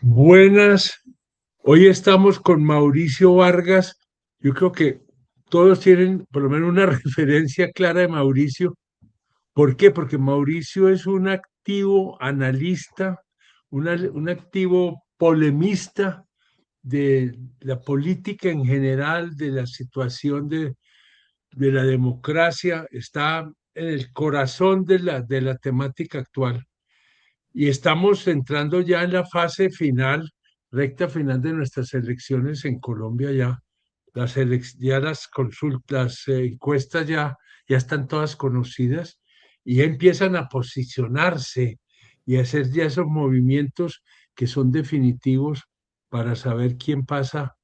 Buenas, hoy estamos con Mauricio Vargas. Yo creo que todos tienen por lo menos una referencia clara de Mauricio. ¿Por qué? Porque Mauricio es un activo analista, un activo polemista de la política en general, de la situación de la democracia. Está en el corazón de la temática actual. Y estamos entrando ya en la fase final, recta final de nuestras elecciones en Colombia ya. Ya las consultas, encuestas ya están todas conocidas y ya empiezan a posicionarse y a hacer ya esos movimientos que son definitivos para saber quién pasa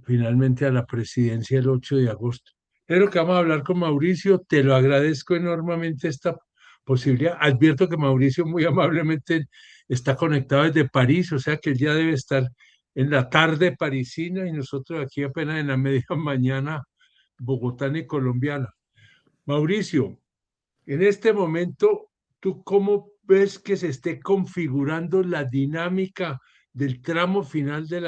finalmente a la presidencia el 8 de agosto. Es lo que vamos a hablar con Mauricio. Te lo agradezco enormemente esta posibilidad. Advierto que Mauricio muy amablemente está conectado desde París, o sea que él ya debe estar en la tarde parisina y nosotros aquí apenas en la media mañana bogotana y colombiana. Mauricio, en este momento, ¿tú cómo ves que se esté configurando la dinámica del tramo final de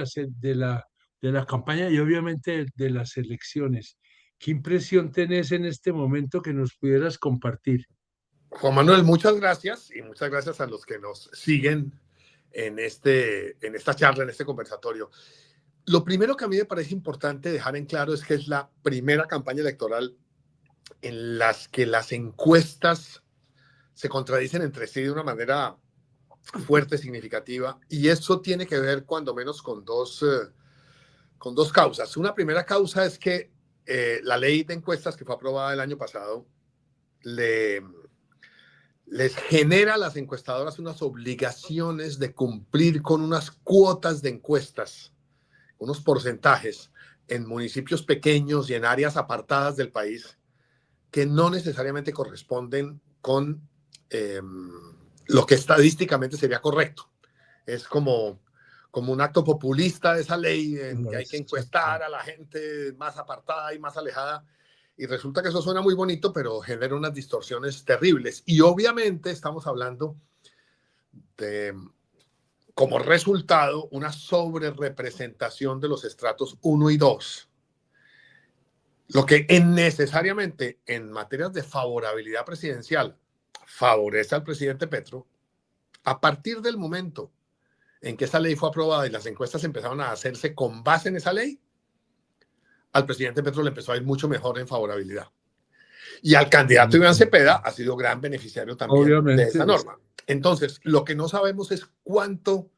la campaña y obviamente de las elecciones? ¿Qué impresión tenés en este momento que nos pudieras compartir? Juan Manuel, muchas gracias y muchas gracias a los que nos siguen en esta charla, en este conversatorio. Lo primero que a mí me parece importante dejar en claro es que es la primera campaña electoral en las que las encuestas se contradicen entre sí de una manera fuerte, significativa, y eso tiene que ver cuando menos con dos causas. Una primera causa es que la ley de encuestas que fue aprobada el año pasado le les genera a las encuestadoras unas obligaciones de cumplir con unas cuotas de encuestas, unos porcentajes en municipios pequeños y en áreas apartadas del país que no necesariamente corresponden con lo que estadísticamente sería correcto. Es como un acto populista de esa ley en que hay que encuestar a la gente más apartada y más alejada. Y resulta que eso suena muy bonito, pero genera unas distorsiones terribles. Y obviamente estamos hablando de, como resultado, una sobrerepresentación de los estratos 1 y 2. Lo que necesariamente en materias de favorabilidad presidencial favorece al presidente Petro. A partir del momento en que esa ley fue aprobada y las encuestas empezaron a hacerse con base en esa ley, al presidente Petro le empezó a ir mucho mejor en favorabilidad. Y al candidato Iván Cepeda ha sido gran beneficiario también de esa Obviamente, norma. Entonces, lo que no sabemos es cuánto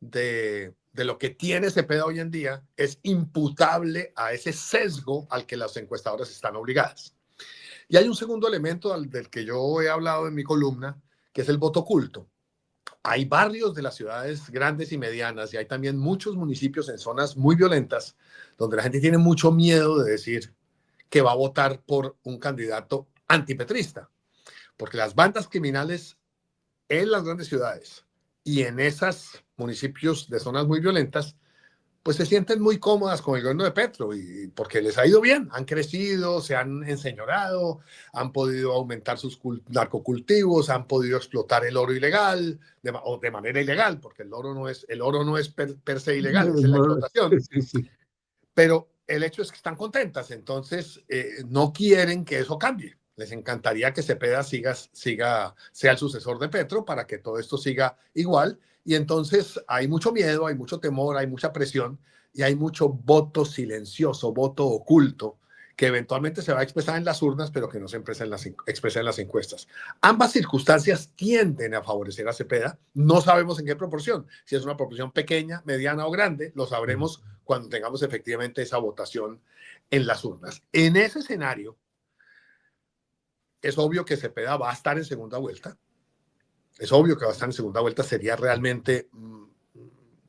de lo que tiene Cepeda hoy en día es imputable a ese sesgo al que las encuestadoras están obligadas. Y hay un segundo elemento del que yo he hablado en mi columna, que es el voto oculto. Hay barrios de las ciudades grandes y medianas y hay también muchos municipios en zonas muy violentas donde la gente tiene mucho miedo de decir que va a votar por un candidato antipetrista, porque las bandas criminales en las grandes ciudades y en esos municipios de zonas muy violentas, pues se sienten muy cómodas con el gobierno de Petro y porque les ha ido bien, han crecido, se han enseñorado, han podido aumentar sus narcocultivos, han podido explotar el oro ilegal o de manera ilegal, porque el oro no es per se ilegal, es en la explotación, sí, sí. pero el hecho es que están contentas, entonces no quieren que eso cambie. Les encantaría que Cepeda sea el sucesor de Petro para que todo esto siga igual. Y entonces hay mucho miedo, hay mucho temor, hay mucha presión y hay mucho voto silencioso, voto oculto, que eventualmente se va a expresar en las urnas, pero que no se expresa en las encuestas. Ambas circunstancias tienden a favorecer a Cepeda. No sabemos en qué proporción. Si es una proporción pequeña, mediana o grande, lo sabremos cuando tengamos efectivamente esa votación en las urnas. En ese escenario, es obvio que Cepeda va a estar en segunda vuelta. Es obvio que va a estar en segunda vuelta. Sería realmente una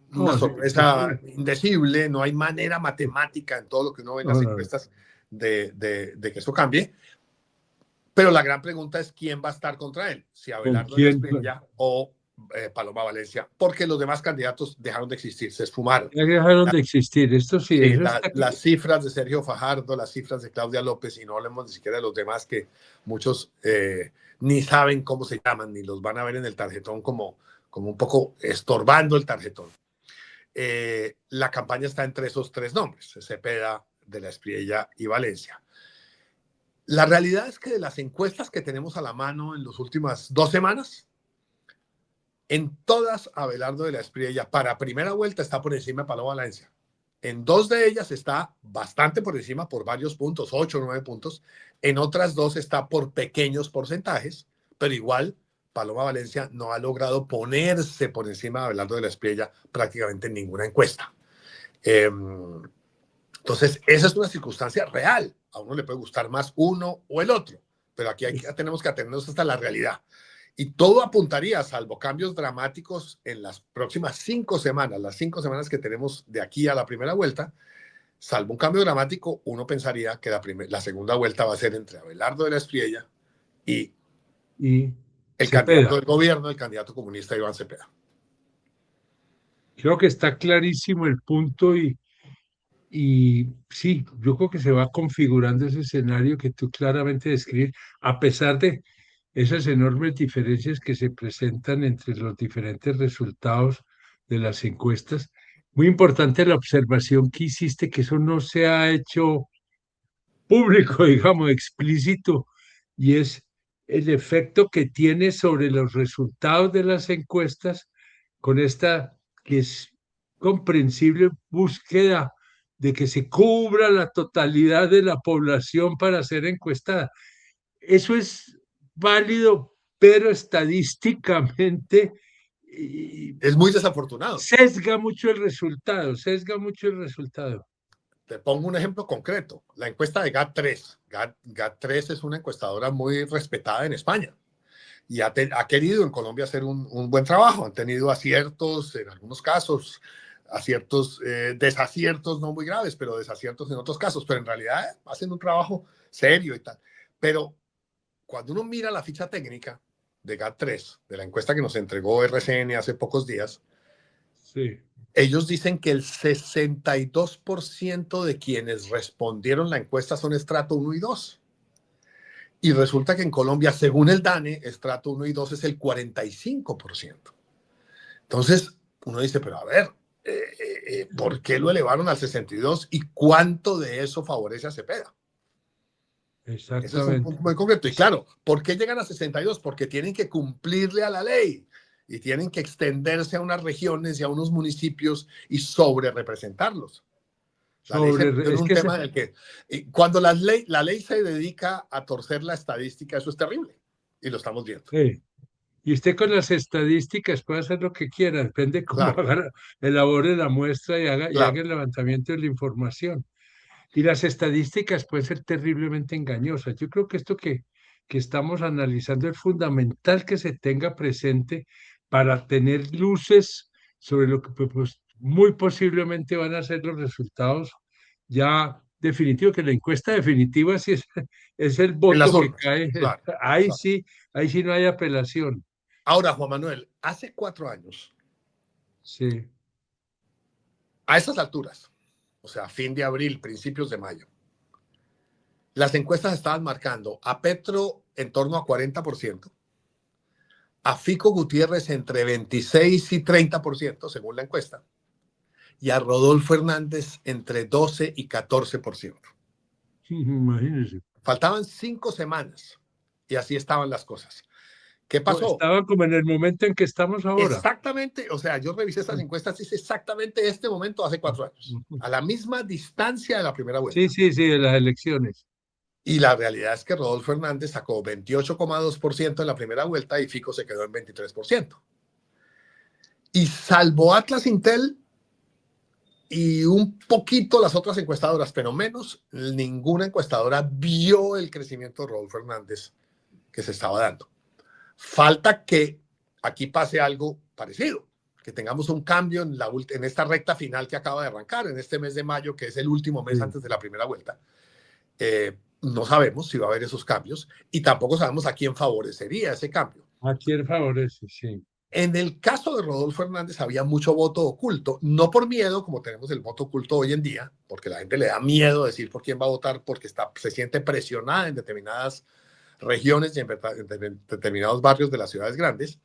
No, sí, sorpresa indecible. No hay manera matemática en todo lo que uno ve en las no. encuestas de que eso cambie. Pero la gran pregunta es quién va a estar contra él. Si ¿Con Abelardo quién? Espriella o Paloma Valencia. Porque los demás candidatos dejaron de existir, se esfumaron. Ya dejaron de existir. Esto sí, Sí, eso está las aquí. cifras de Sergio Fajardo, las cifras de Claudia López, y no hablemos ni siquiera de los demás que muchos ni saben cómo se llaman, ni los van a ver en el tarjetón como un poco estorbando el tarjetón. La campaña está entre esos tres nombres, Cepeda, De la Espriella y Valencia. La realidad es que de las encuestas que tenemos a la mano en las últimas 2 semanas, en todas Abelardo de la Espriella para primera vuelta está por encima de Paloma Valencia. En 2 de ellas está bastante por encima por varios puntos, 8 o 9 puntos. En otras 2 está por pequeños porcentajes, pero igual Paloma Valencia no ha logrado ponerse por encima de Abelardo de la Espriella prácticamente en ninguna encuesta. Entonces, esa es una circunstancia real. A uno le puede gustar más uno o el otro, pero aquí tenemos que atenernos hasta la realidad. Y todo apuntaría, salvo cambios dramáticos en las próximas 5 semanas, las 5 semanas que tenemos de aquí a la primera vuelta, salvo un cambio dramático, uno pensaría que la segunda vuelta va a ser entre Abelardo de la Espriella y el candidato del gobierno, el candidato comunista Iván Cepeda. Creo que está clarísimo el punto y sí, yo creo que se va configurando ese escenario que tú claramente describes, a pesar de esas enormes diferencias que se presentan entre los diferentes resultados de las encuestas. Muy importante la observación que hiciste, que eso no se ha hecho público, digamos, explícito, y es el efecto que tiene sobre los resultados de las encuestas con esta que es comprensible búsqueda de que se cubra la totalidad de la población para ser encuestada. Eso es válido, pero estadísticamente es muy desafortunado. Sesga mucho el resultado, sesga mucho el resultado. Te pongo un ejemplo concreto, la encuesta de GAT3. GAT3 es una encuestadora muy respetada en España y ha querido en Colombia hacer un buen trabajo. Han tenido aciertos en algunos casos, aciertos, desaciertos no muy graves, pero desaciertos en otros casos, pero en realidad hacen un trabajo serio y tal. Pero cuando uno mira la ficha técnica de GAT3, de la encuesta que nos entregó RCN hace pocos días, sí. Ellos dicen que el 62% de quienes respondieron la encuesta son estrato 1 y 2. Y resulta que en Colombia, según el DANE, estrato 1 y 2 es el 45%. Entonces, uno dice, pero a ver, ¿por qué lo elevaron al 62 y cuánto de eso favorece a Cepeda? Ese es un punto muy concreto. Y claro, ¿por qué llegan a 62? Porque tienen que cumplirle a la ley y tienen que extenderse a unas regiones y a unos municipios y sobre representarlos. La ley se metió en un tema del que cuando la ley se dedica a torcer la estadística, eso es terrible y lo estamos viendo. Sí. Y usted con las estadísticas puede hacer lo que quiera, depende cómo Claro. elabore la muestra y haga Claro. el levantamiento de la información. Y las estadísticas pueden ser terriblemente engañosas. Yo creo que esto que estamos analizando es fundamental que se tenga presente para tener luces sobre lo que pues, muy posiblemente van a ser los resultados ya definitivos, que la encuesta definitiva sí es el En las voto que urnas. cae. Claro. Ahí Claro. sí, ahí sí no hay apelación. Ahora, Juan Manuel, hace 4 años, Sí. a esas alturas, o sea, fin de abril, principios de mayo, las encuestas estaban marcando a Petro en torno a 40%, a Fico Gutiérrez entre 26 y 30%, según la encuesta, y a Rodolfo Hernández entre 12 y 14%. Imagínense. Faltaban 5 semanas y así estaban las cosas. ¿Qué pasó? Estaba como en el momento en que estamos ahora. Exactamente, o sea, yo revisé esas encuestas y es exactamente este momento hace 4 años, a la misma distancia de la primera Sí, vuelta. sí, sí, de las elecciones. Y la realidad es que Rodolfo Hernández sacó 28,2% en la primera vuelta y Fico se quedó en 23%. Y salvo Atlas Intel y un poquito las otras encuestadoras, pero menos, ninguna encuestadora vio el crecimiento de Rodolfo Hernández que se estaba dando. Falta que aquí pase algo parecido, que tengamos un cambio en esta recta final que acaba de arrancar, en este mes de mayo, que es el último mes antes de la primera vuelta. No sabemos si va a haber esos cambios y tampoco sabemos a quién favorecería ese cambio. ¿A quién favorece? Sí. En el caso de Rodolfo Hernández había mucho voto oculto, no por miedo, como tenemos el voto oculto hoy en día, porque la gente le da miedo decir por quién va a votar porque se siente presionada en determinadas regiones y en determinados barrios de las ciudades grandes,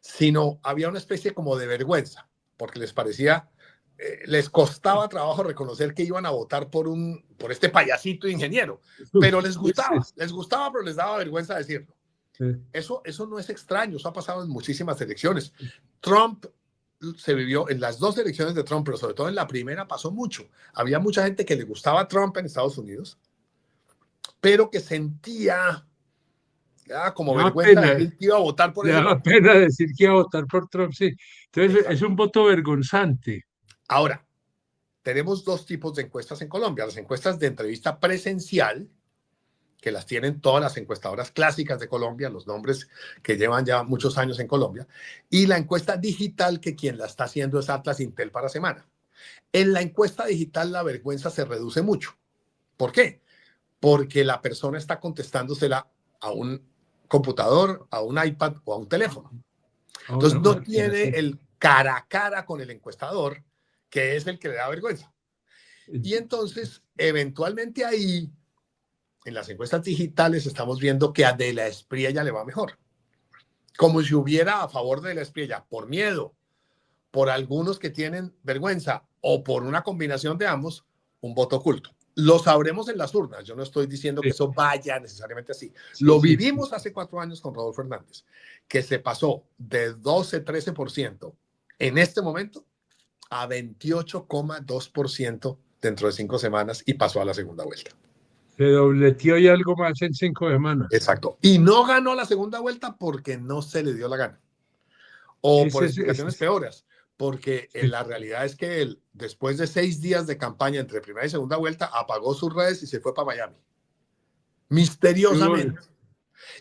sino había una especie como de vergüenza, porque les parecía les costaba trabajo reconocer que iban a votar por este payasito ingeniero, pero les gustaba, pero les daba vergüenza decirlo. Eso no es extraño, eso ha pasado en muchísimas elecciones. Trump se vivió en las dos elecciones de Trump, pero sobre todo en la primera pasó mucho. Había mucha gente que le gustaba Trump en Estados Unidos, pero que sentía como vergüenza decir que iba a votar por le ese daba man. pena decir que iba a votar por Trump, sí. Entonces Exacto. es un voto vergonzante. Ahora, tenemos dos tipos de encuestas en Colombia. Las encuestas de entrevista presencial, que las tienen todas las encuestadoras clásicas de Colombia, los nombres que llevan ya muchos años en Colombia, y la encuesta digital, que quien la está haciendo es Atlas Intel para Semana. En la encuesta digital la vergüenza se reduce mucho. ¿Por qué? Porque la persona está contestándosela a un computador, a un iPad o a un teléfono. Entonces no tiene el cara a cara con el encuestador, que es el que le da vergüenza. Y entonces, eventualmente ahí, en las encuestas digitales, estamos viendo que a De la Espriella le va mejor. Como si hubiera a favor de la Espriella, por miedo, por algunos que tienen vergüenza o por una combinación de ambos, un voto oculto. Lo sabremos en las urnas. Yo no estoy diciendo que eso vaya necesariamente así. Lo vivimos hace 4 años con Rodolfo Hernández, que se pasó de 12-13% en este momento a 28,2% dentro de 5 semanas y pasó a la segunda vuelta. Se dobleteó y algo más en 5 semanas. Exacto. Y no ganó la segunda vuelta porque no se le dio la gana. O por explicaciones peores. Porque la realidad es que él, después de 6 días de campaña entre primera y segunda vuelta, apagó sus redes y se fue para Miami. Misteriosamente.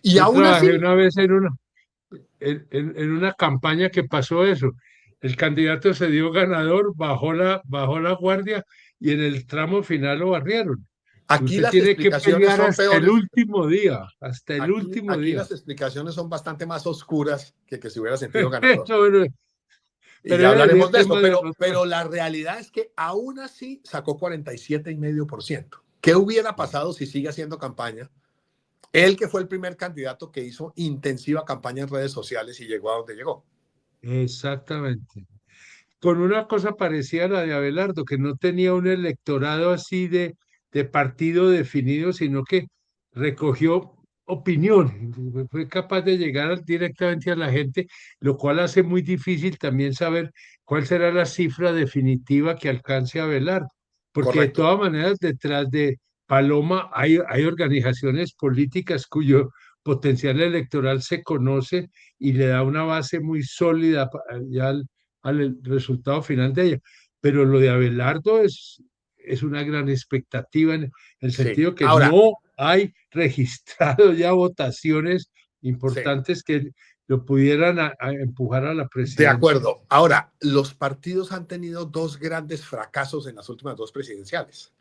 Y yo aún trabajé así... una vez en una campaña que pasó eso. El candidato se dio ganador, bajó la guardia y en el tramo final lo barrieron. Aquí Usted las tiene que explicaciones pelear son hasta el peores. último día, hasta el último Aquí día. las explicaciones son bastante más oscuras que se hubiera sentido ganador. Y Pero ya ese es hablaremos de tema eso, de otra. pero la realidad es que aún así sacó 47,5%. ¿Qué hubiera pasado si sigue haciendo campaña? Él, que fue el primer candidato que hizo intensiva campaña en redes sociales y llegó a donde llegó. Exactamente. Con una cosa parecida a la de Abelardo, que no tenía un electorado así de partido definido, sino que recogió opinión, fue capaz de llegar directamente a la gente, lo cual hace muy difícil también saber cuál será la cifra definitiva que alcance Abelardo, porque de Correcto. todas maneras detrás de Paloma hay organizaciones políticas cuyo potencial electoral se conoce y le da una base muy sólida ya al resultado final de ella. Pero lo de Abelardo es una gran expectativa en el Sí. sentido que Ahora, no hay registrado ya votaciones sí. importantes que lo pudieran empujar a la De presidencia. acuerdo. Ahora, los partidos han tenido dos grandes fracasos en las últimas dos presidenciales.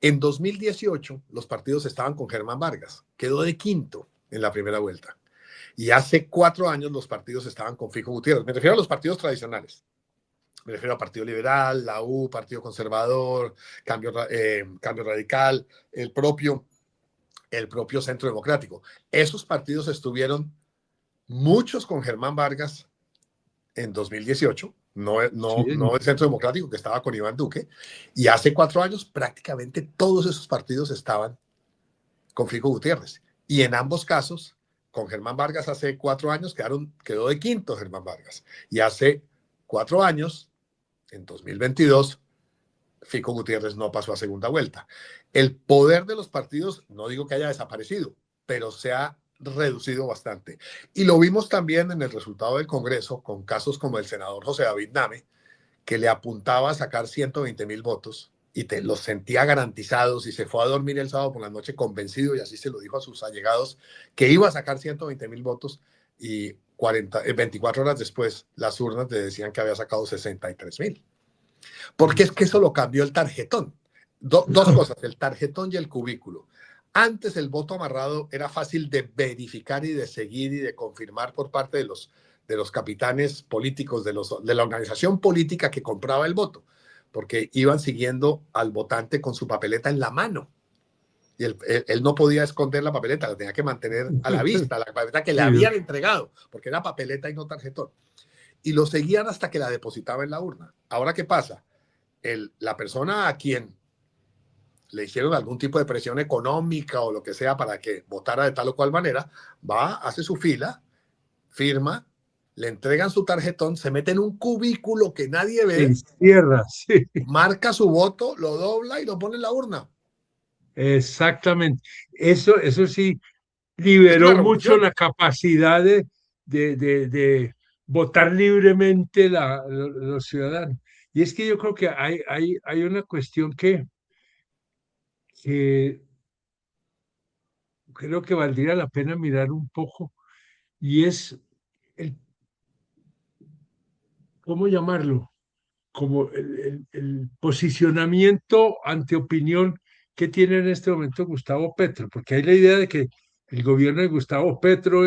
En 2018, los partidos estaban con Germán Vargas, quedó de quinto en la primera vuelta. Y hace 4 años los partidos estaban con Fico Gutiérrez. Me refiero a los partidos tradicionales. Me refiero a Partido Liberal, la U, Partido Conservador, Cambio Radical, el propio Centro Democrático. Esos partidos estuvieron muchos con Germán Vargas en 2018, Sí, no el Centro Democrático que estaba con Iván Duque, y hace 4 años prácticamente todos esos partidos estaban con Fico Gutiérrez. Y en ambos casos, con Germán Vargas hace 4 años quedó de quinto Germán Vargas. Y hace 4 años, en 2022, Fico Gutiérrez no pasó a segunda vuelta. El poder de los partidos, no digo que haya desaparecido, pero se ha reducido bastante. Y lo vimos también en el resultado del Congreso, con casos como el senador José David Name, que le apuntaba a sacar 120,000 votos y los sentía garantizados y se fue a dormir el sábado por la noche convencido, y así se lo dijo a sus allegados, que iba a sacar 120,000 votos, y 24 horas después las urnas le decían que había sacado 63,000. Porque es que eso lo cambió el tarjetón. Dos cosas, el tarjetón y el cubículo. Antes el voto amarrado era fácil de verificar y de seguir y de confirmar por parte de los capitanes políticos, de la organización política que compraba el voto, porque iban siguiendo al votante con su papeleta en la mano. Y él no podía esconder la papeleta, la tenía que mantener a la vista, la papeleta que le sí, habían entregado, porque era papeleta y no tarjetón. Y lo seguían hasta que la depositaba en la urna. Ahora, ¿qué pasa? la persona a quien le hicieron algún tipo de presión económica o lo que sea para que votara de tal o cual manera, va, hace su fila, firma, le entregan su tarjetón, se mete en un cubículo que nadie ve, Encierra, sí, marca su voto, lo dobla y lo pone en la urna. exactamente. Eso sí, Es una liberó mucho revolución. la capacidad de votar libremente los ciudadanos. Y es que yo creo que hay una cuestión que creo que valdría la pena mirar un poco, y es el, ¿cómo llamarlo? Como el posicionamiento ante opinión que tiene en este momento Gustavo Petro, porque hay la idea de que el gobierno de Gustavo Petro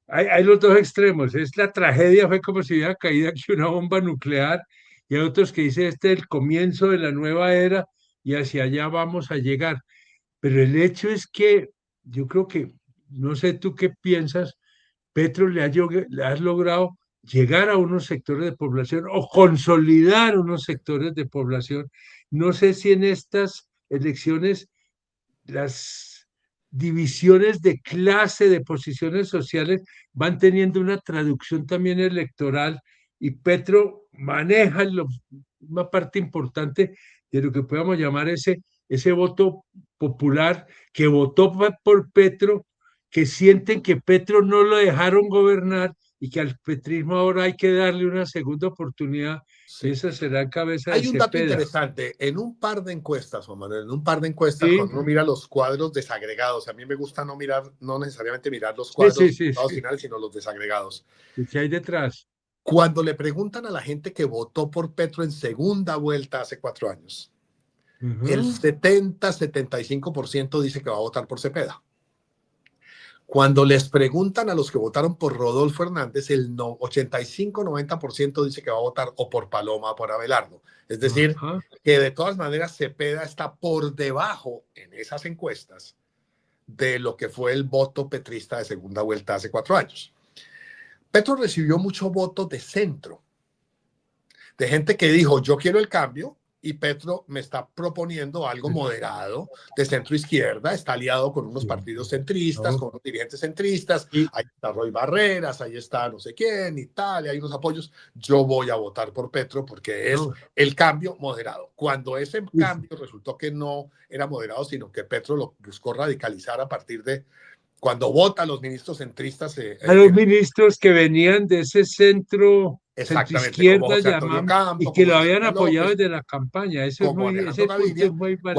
hay los dos extremos, es la tragedia, fue como si hubiera caído aquí una bomba nuclear, y hay otros que dicen este es el comienzo de la nueva era y hacia allá vamos a llegar. Pero el hecho es que yo creo que, no sé tú qué piensas, Petro le ha logrado llegar a unos sectores de población o consolidar unos sectores de población. No sé si en estas elecciones las divisiones de clase, de posiciones sociales, van teniendo una traducción también electoral, y Petro maneja una parte importante de lo que podamos llamar ese voto popular que votó por Petro, que sienten que Petro no lo dejaron gobernar y que al petrismo ahora hay que darle una segunda oportunidad. Sí. Esa será cabeza de Hay un dato Cepeda. interesante. En un par de encuestas, Juan Manuel, en un par de encuestas, Sí, cuando uno mira los cuadros desagregados, a mí me gusta no mirar, no necesariamente mirar los sí, sí, cuadros sí, sí. finales, sino los desagregados. ¿Y qué hay detrás? Cuando le preguntan a la gente que votó por Petro en segunda vuelta hace 4 años, el Ujú. 70-75% dice que va a votar por Cepeda. Cuando les preguntan a los que votaron por Rodolfo Hernández, el 85-90% dice que va a votar o por Paloma o por Abelardo. Es decir, Ajá. que de todas maneras Cepeda está por debajo en esas encuestas de lo que fue el voto petrista de segunda vuelta hace 4 años. Petro recibió mucho voto de centro, de gente que dijo, yo quiero el cambio, y Petro me está proponiendo algo moderado de centro izquierda, está aliado con unos Sí, partidos centristas, no. con unos dirigentes centristas, Y ahí está Roy Barreras, ahí está no sé quién, Italia, hay unos apoyos, yo voy a votar por Petro porque es no. el cambio moderado. Cuando ese Y cambio resultó que no era moderado, sino que Petro lo buscó radicalizar a partir de cuando vota a los ministros centristas, a los ministros que venían de ese centro exactamente, como izquierda, José Antonio llamamos, y Campo, que como lo habían Cecilia apoyado López, desde la campaña. Eso es como muy, Alejandro ese punto es Gaviria, muy válido.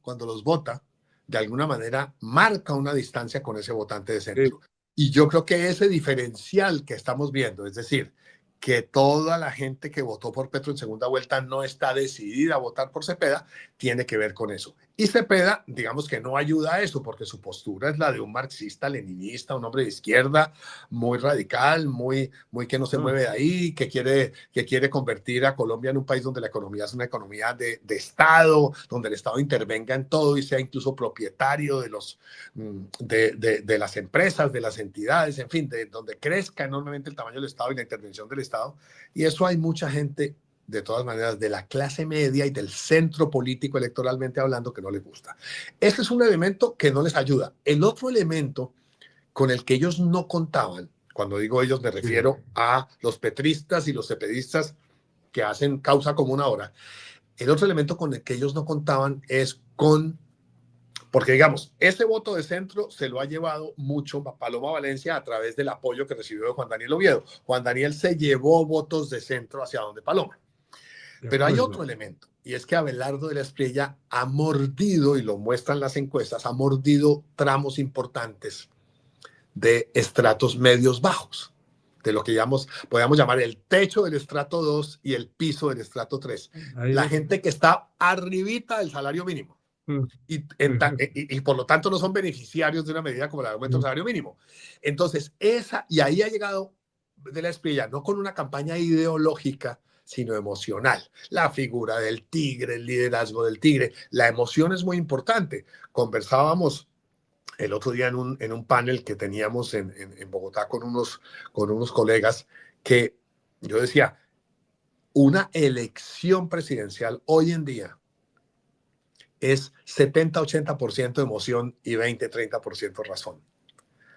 cuando los vota, de alguna manera marca una distancia con ese votante de Sí. centro. Y yo creo que ese diferencial que estamos viendo, es decir, que toda la gente que votó por Petro en segunda vuelta no está decidida a votar por Cepeda, tiene que ver con eso. Y Cepeda, digamos que no ayuda a eso, porque su postura es la de un marxista-leninista, un hombre de izquierda, muy radical, muy que no se No, mueve de ahí, que quiere convertir a Colombia en un país donde la economía es una economía de Estado, donde el Estado intervenga en todo y sea incluso propietario de las empresas, de las entidades, en fin, donde crezca enormemente el tamaño del Estado y la intervención del Estado. Y eso hay mucha gente, de todas maneras, de la clase media y del centro político electoralmente hablando, que no les gusta. Este es un elemento que no les ayuda. El otro elemento con el que ellos no contaban, cuando digo ellos me sí. refiero a los petristas y los cepedistas que hacen causa común ahora, el otro elemento con el que ellos no contaban es con, porque digamos, ese voto de centro se lo ha llevado mucho Paloma Valencia a través del apoyo que recibió de Juan Daniel Oviedo. Juan Daniel se llevó votos de centro hacia donde Paloma. De Pero hay acuerdo. otro elemento, y es que Abelardo de la Espriella ha mordido, y lo muestran las encuestas, ha mordido tramos importantes de estratos medios bajos, de lo que podríamos llamar el techo del estrato 2 y el piso del estrato 3. Ahí La lo, gente que está arribita del salario mínimo. mm, Y por lo tanto no son beneficiarios de una medida como el aumento del mm, salario mínimo. Entonces, y ahí ha llegado de la Espriella, no con una campaña ideológica, sino emocional. La figura del tigre, el liderazgo del tigre, la emoción es muy importante. Conversábamos el otro día en un panel que teníamos en Bogotá con unos colegas, que yo decía, una elección presidencial hoy en día es 70-80% emoción y 20-30% razón.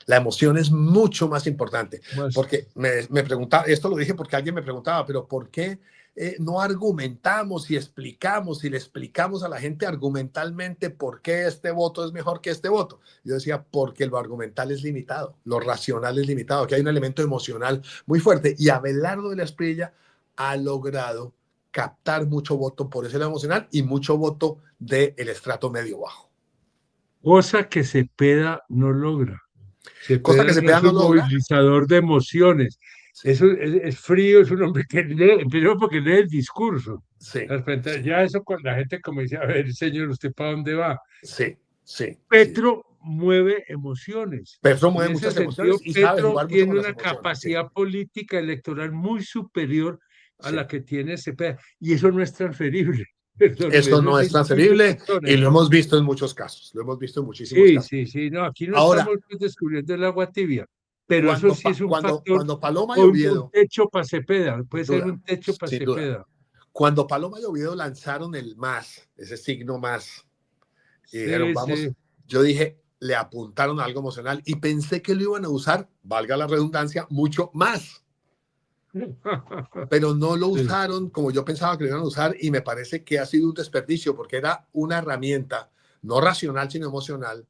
La emoción es mucho más importante, Más, porque me preguntaba, esto lo dije porque alguien me preguntaba, pero ¿por qué no argumentamos y explicamos y le explicamos a la gente argumentalmente por qué este voto es mejor que este voto? Yo decía, porque lo argumental es limitado, lo racional es limitado, que hay un elemento emocional muy fuerte, y Abelardo de la Espriella ha logrado captar mucho voto por ese lado emocional y mucho voto del estrato medio bajo. cosa que Cepeda no logra. Cosa que Cepeda no Cepeda es no un logra. movilizador de emociones. Sí, Eso es frío, es un hombre que lee, primero porque lee el discurso. sí, De repente, sí. ya eso con la gente como dice, a ver, señor, ¿usted para dónde va? Sí, sí, sí. Petro mueve emociones. Petro En mueve ese muchas emociones sentido, y sabe Petro jugar mucho con tiene las una emociones. Sí, capacidad política electoral muy superior a sí. la que tiene Cepeda. Y eso no es transferible. Perdóneme, Esto eso es no es distinto transferible y lo factores. hemos visto en muchos casos. Lo hemos visto en muchísimos Sí, casos. sí, sí, no, aquí no Ahora, estamos pues, descubriendo el agua tibia, pero eso sí es un factor, cuando Paloma y o un Oviedo, techo para Cepeda, puede sin ser duda, un techo para sin duda, Cepeda. cuando Paloma y Oviedo lanzaron el más, ese signo más, y dijeron, Sí, vamos, sí. yo dije, le apuntaron a algo emocional y pensé que lo iban a usar, valga la redundancia, mucho más. Pero no lo Sí. usaron como yo pensaba que lo iban a usar, y me parece que ha sido un desperdicio porque era una herramienta no racional sino emocional,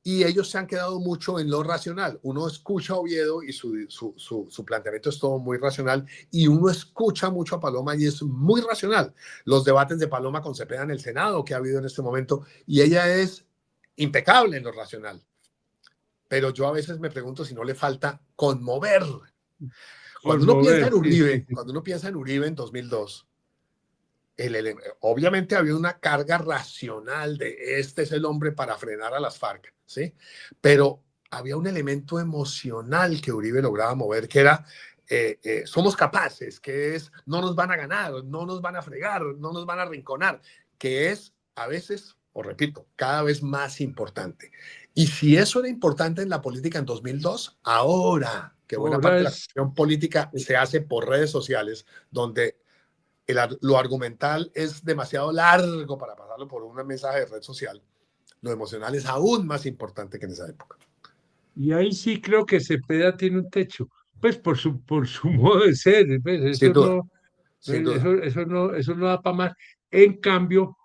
y ellos se han quedado mucho en lo racional. Uno escucha a Oviedo y su planteamiento es todo muy racional, y uno escucha mucho a Paloma y es muy racional. Los debates de Paloma con Cepeda en el Senado que ha habido en este momento, y ella es impecable en lo racional, pero yo a veces me pregunto si no le falta conmover. Cuando uno piensa Conmover, en sí, sí, Uribe, sí. cuando uno piensa en Uribe en 2002, obviamente había una carga racional de este es el hombre para frenar a las FARC, ¿sí? Pero había un elemento emocional que Uribe lograba mover, que era somos capaces, que es no nos van a ganar, no nos van a fregar, no nos van a arrinconar, que es a veces, os repito, cada vez más importante. Y si eso era importante en la política en 2002, ahora que buena Ahora parte de la es, cuestión política se hace por redes sociales, donde lo argumental es demasiado largo para pasarlo por un mensaje de red social, lo emocional es aún más importante que en esa época. y ahí sí creo que Cepeda tiene un techo, pues por su modo de ser, pues, Sin duda, sin duda. eso no da para más. En cambio,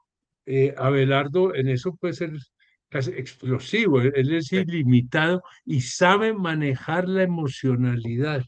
Abelardo en eso puede ser casi explosivo, él es Sí, ilimitado y sabe manejar la emocionalidad,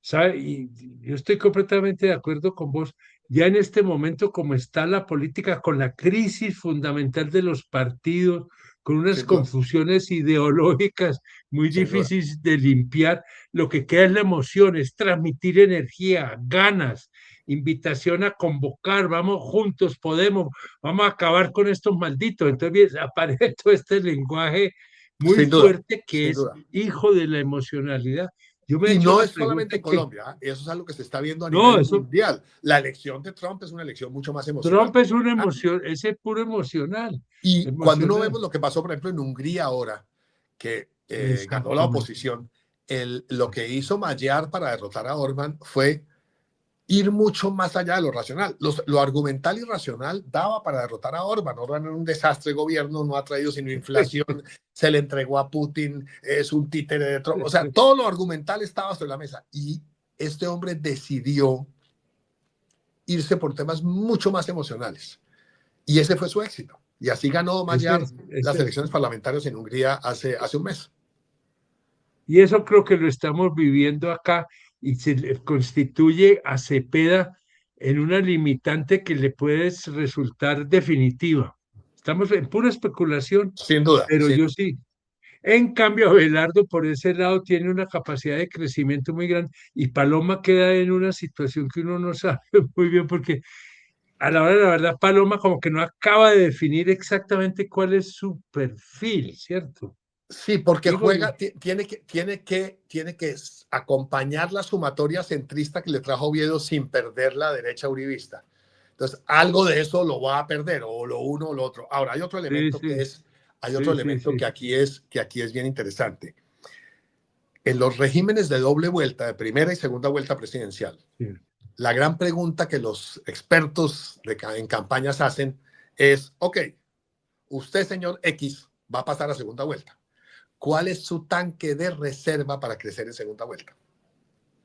¿sabe? Y yo estoy completamente de acuerdo con vos. Ya en este momento, como está la política, con la crisis fundamental de los partidos, con unas sin duda, confusiones ideológicas muy sin duda. difíciles de limpiar, lo que queda es la emoción, es transmitir energía, ganas, invitación a convocar, vamos juntos, podemos, vamos a acabar con estos malditos. Entonces aparece todo este lenguaje muy Sin duda, fuerte que sin es duda. hijo de la emocionalidad. Yo me he Y hecho no la es solamente pregunta en que, Colombia, ¿eh? Eso es algo que se está viendo a no, nivel eso, mundial. La elección de Trump es una elección mucho más emocional. Trump es una emoción, ese puro emocional, Y cuando uno emocional. vemos lo que pasó, por ejemplo, en Hungría ahora, que ganó la Exactamente. oposición, lo que hizo Magyar para derrotar a Orban fue ir mucho más allá de lo racional. Lo argumental y racional daba para derrotar a Orban. Orban era un desastre de gobierno, no ha traído sino inflación, se le entregó a Putin, es un títere de Trump. O sea, todo lo argumental estaba sobre la mesa. Y este hombre decidió irse por temas mucho más emocionales. Y ese fue su éxito. Y así ganó Ese Magyar es, las ese es. elecciones parlamentarias en Hungría hace un mes. Y eso creo que lo estamos viviendo acá y se le constituye a Cepeda en una limitante que le puede resultar definitiva. Estamos en pura especulación, Sin duda, pero sin yo duda. sí. En cambio, Abelardo por ese lado tiene una capacidad de crecimiento muy grande y Paloma queda en una situación que uno no sabe muy bien porque a la hora de la verdad Paloma como que no acaba de definir exactamente cuál es su perfil, ¿cierto? Sí, porque Digo, juega, tiene que acompañar la sumatoria centrista que le trajo Oviedo sin perder la derecha uribista. Entonces, algo de eso lo va a perder, o lo uno o lo otro. Ahora, sí, sí, hay otro sí, elemento sí. que aquí es bien interesante. En los regímenes de doble vuelta, de primera y segunda vuelta presidencial, Sí. la gran pregunta que los expertos en campañas hacen es, ok, usted, señor X, va a pasar a segunda vuelta. ¿Cuál es su tanque de reserva para crecer en segunda vuelta?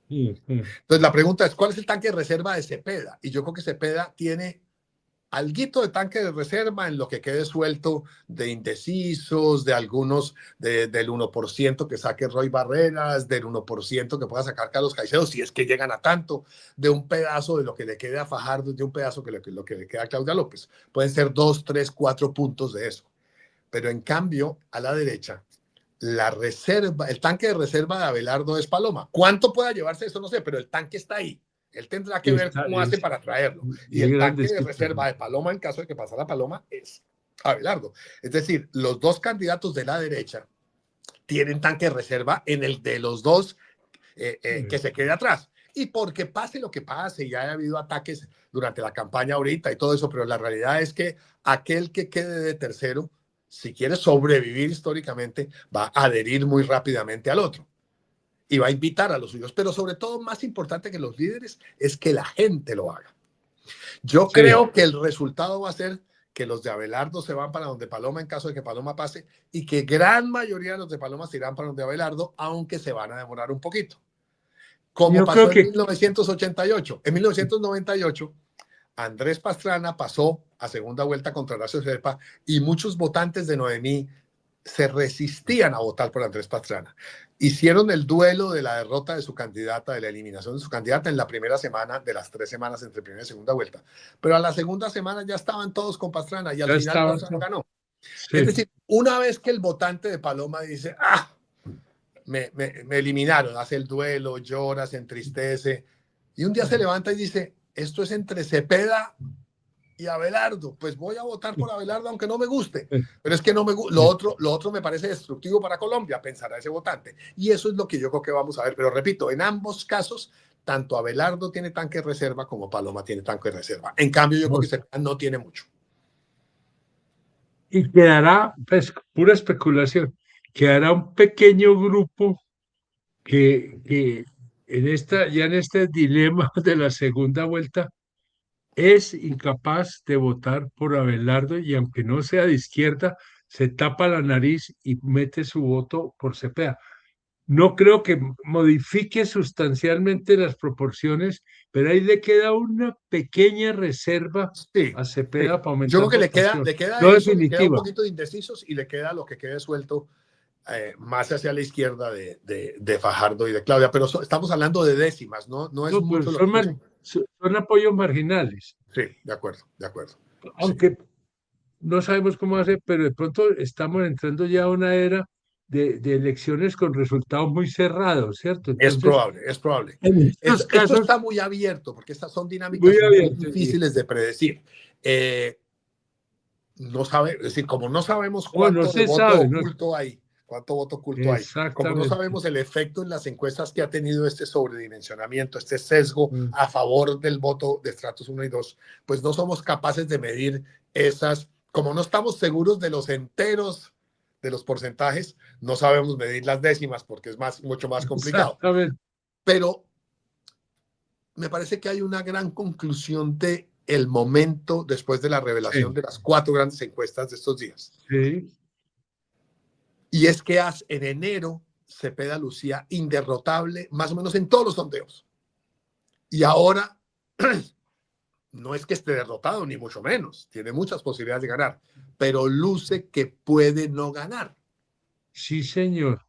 Entonces, la pregunta es, ¿cuál es el tanque de reserva de Cepeda? Y yo creo que Cepeda tiene alguito de tanque de reserva en lo que quede suelto de indecisos, de algunos del 1% que saque Roy Barreras, del 1% que pueda sacar Carlos Caicedo, si es que llegan a tanto, de un pedazo de lo que le quede a Fajardo, de un pedazo que lo que le queda a Claudia López. Pueden ser 2, 3, 4 puntos de eso. Pero en cambio, a la derecha, la reserva, el tanque de reserva de Abelardo es Paloma. ¿Cuánto pueda llevarse eso? No sé, pero el tanque está ahí. Él tendrá que ver cómo hace para traerlo. Y el tanque de reserva de Paloma, en caso de que pasara Paloma, es Abelardo. Es decir, los dos candidatos de la derecha tienen tanque de reserva en el de los dos que se quede atrás. Y porque pase lo que pase, ya ha habido ataques durante la campaña ahorita y todo eso, pero la realidad es que aquel que quede de tercero, si quiere sobrevivir históricamente, va a adherir muy rápidamente al otro y va a invitar a los suyos. Pero sobre todo, más importante que los líderes, es que la gente lo haga. Yo creo que el resultado va a ser que los de Abelardo se van para donde Paloma en caso de que Paloma pase y que gran mayoría de los de Paloma se irán para donde Abelardo, aunque se van a demorar un poquito. Como pasó en 1988. En 1998, Andrés Pastrana pasó a segunda vuelta contra Horacio Serpa y muchos votantes de Noemí se resistían a votar por Andrés Pastrana. Hicieron el duelo de la derrota de su candidata, de la eliminación de su candidata en la primera semana de las 3 semanas entre primera y segunda vuelta. Pero a la segunda semana ya estaban todos con Pastrana y al final Pastrana ganó. Sí. Es decir, una vez que el votante de Paloma dice, me eliminaron, hace el duelo, llora, se entristece, y un día se levanta y dice, esto es entre Cepeda y Abelardo, pues voy a votar por Abelardo aunque no me guste, pero es que no me lo otro me parece destructivo para Colombia, pensará ese votante, y eso es lo que yo creo que vamos a ver, pero repito, en ambos casos, tanto Abelardo tiene tanque de reserva como Paloma tiene tanque de reserva, en cambio yo creo que Cepeda no tiene mucho. Y quedará, pues, pura especulación, quedará un pequeño grupo que ya en este dilema de la segunda vuelta es incapaz de votar por Abelardo y aunque no sea de izquierda, se tapa la nariz y mete su voto por Cepeda. No creo que modifique sustancialmente las proporciones, pero ahí le queda una pequeña reserva a Cepeda para aumentar. Yo creo que le queda no eso, definitiva. Le queda un poquito de indecisos y le queda lo que quede suelto más hacia la izquierda de Fajardo y de Claudia, pero estamos hablando de décimas, no es mucho lo que son apoyos marginales. Sí, de acuerdo, de acuerdo. Aunque no sabemos cómo hacer, pero de pronto estamos entrando ya a una era de elecciones con resultados muy cerrados, ¿cierto? Entonces, es probable. Esto está muy abierto, porque estas son dinámicas muy difíciles de predecir. No sabe, es decir, como no sabemos cuánto voto oculto hay, cuánto voto oculto hay, como no sabemos el efecto en las encuestas que ha tenido este sobredimensionamiento, este sesgo a favor del voto de estratos 1 y 2, pues no somos capaces de medir esas, como no estamos seguros de los enteros de los porcentajes, no sabemos medir las décimas porque es mucho más complicado. Pero me parece que hay una gran conclusión de el momento después de la revelación de las 4 grandes encuestas de estos días. Sí. Y es que en enero Cepeda lucía inderrotable, más o menos en todos los sondeos. Y ahora no es que esté derrotado, ni mucho menos. Tiene muchas posibilidades de ganar, pero luce que puede no ganar. Sí, señor.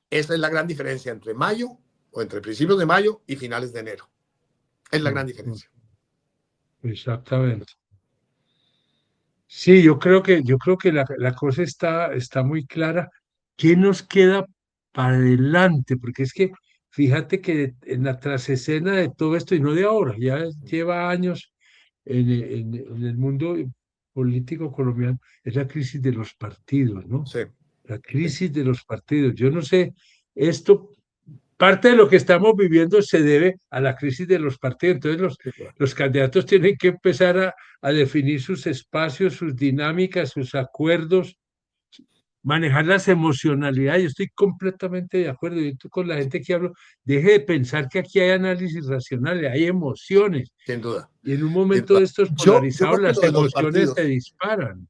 Esa es la gran diferencia entre mayo, o entre principios de mayo y finales de enero. Es la gran diferencia. Exactamente. Sí, yo creo que la cosa está muy clara. ¿Qué nos queda para adelante? Porque es que fíjate que en la trasescena de todo esto, y no de ahora, ya lleva años en el mundo político colombiano, es la crisis de los partidos, ¿no? Sí. La crisis de los partidos. Yo no sé, esto, parte de lo que estamos viviendo se debe a la crisis de los partidos. Entonces los candidatos tienen que empezar a definir sus espacios, sus dinámicas, sus acuerdos, manejar las emocionalidades. Yo estoy completamente de acuerdo. Yo estoy con la gente que hablo, deje de pensar que aquí hay análisis racionales, hay emociones. sin duda. Y en un Sin momento de duda. estos Yo polarizados, creo que las lo de los emociones se partidos, disparan.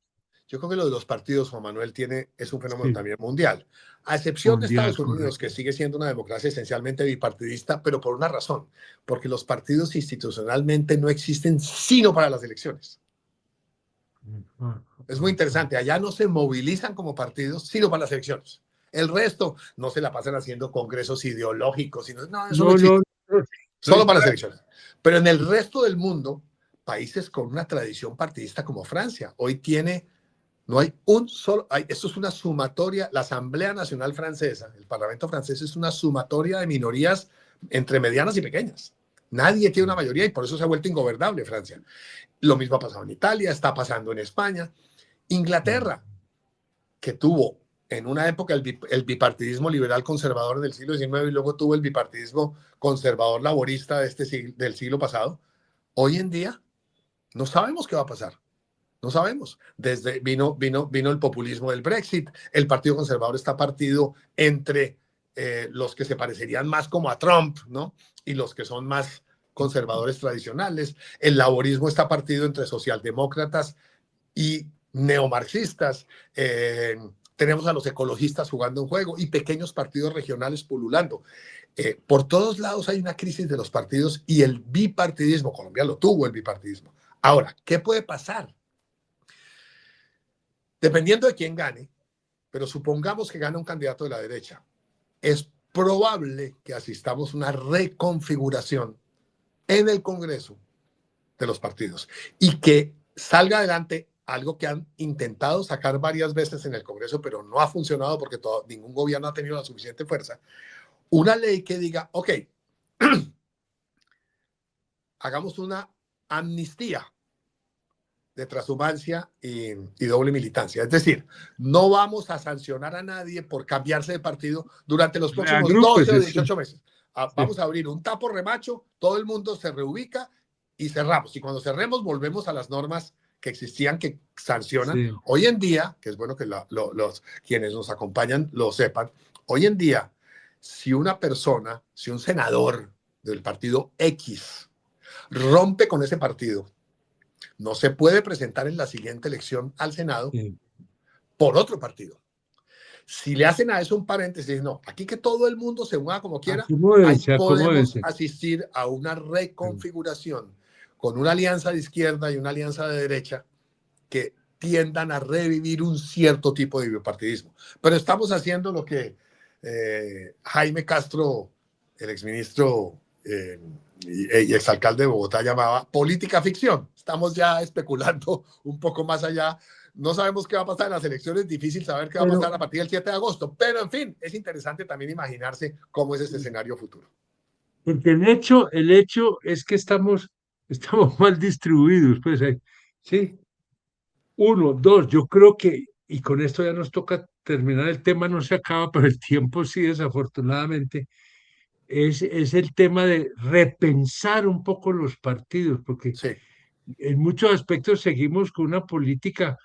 yo creo que lo de los partidos, Juan Manuel, es un fenómeno Sí, también mundial. A excepción de mundial, Estados Unidos, que correcto. sigue siendo una democracia esencialmente bipartidista, pero por una razón, porque los partidos institucionalmente no existen sino para las elecciones. Es muy interesante. Allá no se movilizan como partidos, sino para las elecciones. El resto no se la pasan haciendo congresos ideológicos, sino, no, eso no No, no, existe. no, no Solo es para las elecciones. Pero en el resto del mundo, países con una tradición partidista como Francia, hoy tiene, no hay un solo, esto es una sumatoria, la Asamblea Nacional Francesa, el Parlamento francés es una sumatoria de minorías entre medianas y pequeñas. Nadie tiene una mayoría y por eso se ha vuelto ingobernable Francia. Lo mismo ha pasado en Italia, está pasando en España. Inglaterra, que tuvo en una época el bipartidismo liberal conservador del siglo XIX y luego tuvo el bipartidismo conservador laborista del siglo pasado, hoy en día no sabemos qué va a pasar. No sabemos. Vino el populismo del Brexit. El Partido Conservador está partido entre los que se parecerían más como a Trump, ¿no? Y los que son más conservadores tradicionales. El laborismo está partido entre socialdemócratas y neomarxistas. Tenemos a los ecologistas jugando un juego y pequeños partidos regionales pululando. Por todos lados hay una crisis de los partidos y el bipartidismo. Colombia lo tuvo, el bipartidismo. Ahora, ¿qué puede pasar? Dependiendo de quién gane, pero supongamos que gana un candidato de la derecha, es probable que asistamos a una reconfiguración en el Congreso de los partidos y que salga adelante algo que han intentado sacar varias veces en el Congreso, pero no ha funcionado porque ningún gobierno ha tenido la suficiente fuerza. Una ley que diga, ok, hagamos una amnistía de transhumancia y doble militancia. Es decir, no vamos a sancionar a nadie por cambiarse de partido durante los próximos 12 o Agrúpese, sí, 18 meses. sí, Vamos a abrir un tapo remacho, todo el mundo se reubica y cerramos. Y cuando cerremos, volvemos a las normas que existían que sancionan. sí. Hoy en día, que es bueno que quienes nos acompañan lo sepan, hoy en día, si una persona, si un senador del partido X rompe con ese partido, no se puede presentar en la siguiente elección al Senado Sí. por otro partido. Si le hacen a eso un paréntesis, no, aquí que todo el mundo se mueva como quiera, ahí Acomódense, podemos acomódense. asistir a una reconfiguración con una alianza de izquierda y una alianza de derecha que tiendan a revivir un cierto tipo de bipartidismo. Pero estamos haciendo lo que Jaime Castro, el exministro y exalcalde de Bogotá, llamaba política ficción. Estamos ya especulando un poco más allá. No sabemos qué va a pasar en las elecciones, es difícil saber qué va a pasar Pero a partir del 7 de agosto, pero en fin, es interesante también imaginarse cómo es ese escenario futuro. porque el hecho es que estamos mal distribuidos, pues, sí. Uno, dos, yo creo que, y con esto ya nos toca terminar, el tema no se acaba, pero el tiempo sí, desafortunadamente, es el tema de repensar un poco los partidos, porque Sí, en muchos aspectos seguimos con una política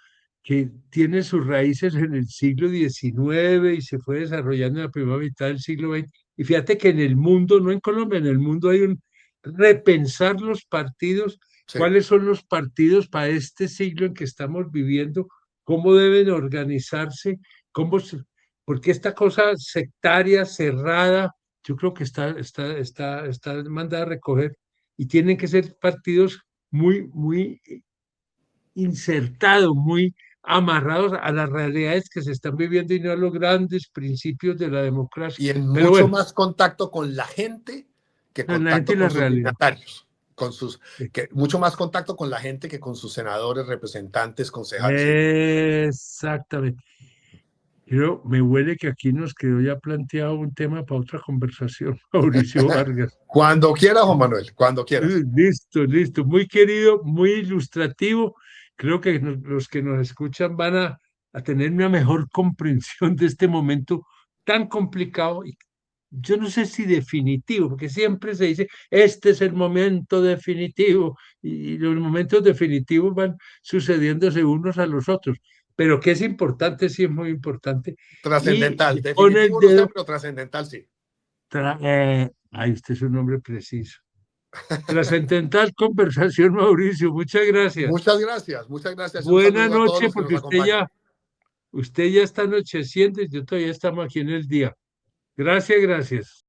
que tiene sus raíces en el siglo XIX y se fue desarrollando en la primera mitad del siglo XX. Y fíjate que en el mundo, no en Colombia, en el mundo hay un repensar los partidos, sí. cuáles son los partidos para este siglo en que estamos viviendo, cómo deben organizarse, porque esta cosa sectaria, cerrada, yo creo que está mandada a recoger y tienen que ser partidos muy insertados, muy amarrados a las realidades que se están viviendo y no a los grandes principios de la democracia. Y en Pero mucho bueno, más contacto con la gente que la gente contacto y la con sus realidad. dignatarios, Sí. mucho más contacto con la gente que con sus senadores, representantes, concejales y diputados. Exactamente. Pero me huele que aquí nos quedó ya planteado un tema para otra conversación, Mauricio Vargas. Cuando quieras, Juan Manuel, cuando quieras. Listo, listo. Muy querido, muy ilustrativo. Creo que los que nos escuchan van a tener una mejor comprensión de este momento tan complicado. Y yo no sé si definitivo, porque siempre se dice, este es el momento definitivo, y los momentos definitivos van sucediéndose unos a los otros. pero que es importante, sí es muy importante. Trascendental. Y pone el Definitivo no sea, dedo, pero trascendental sí. ahí usted es un nombre preciso. Trascendental conversación, Mauricio, muchas gracias. Muchas gracias y un Buena saludo a todos noche, los que nos porque acompañan. usted ya está anocheciendo y yo todavía estamos aquí en el día. Gracias, gracias.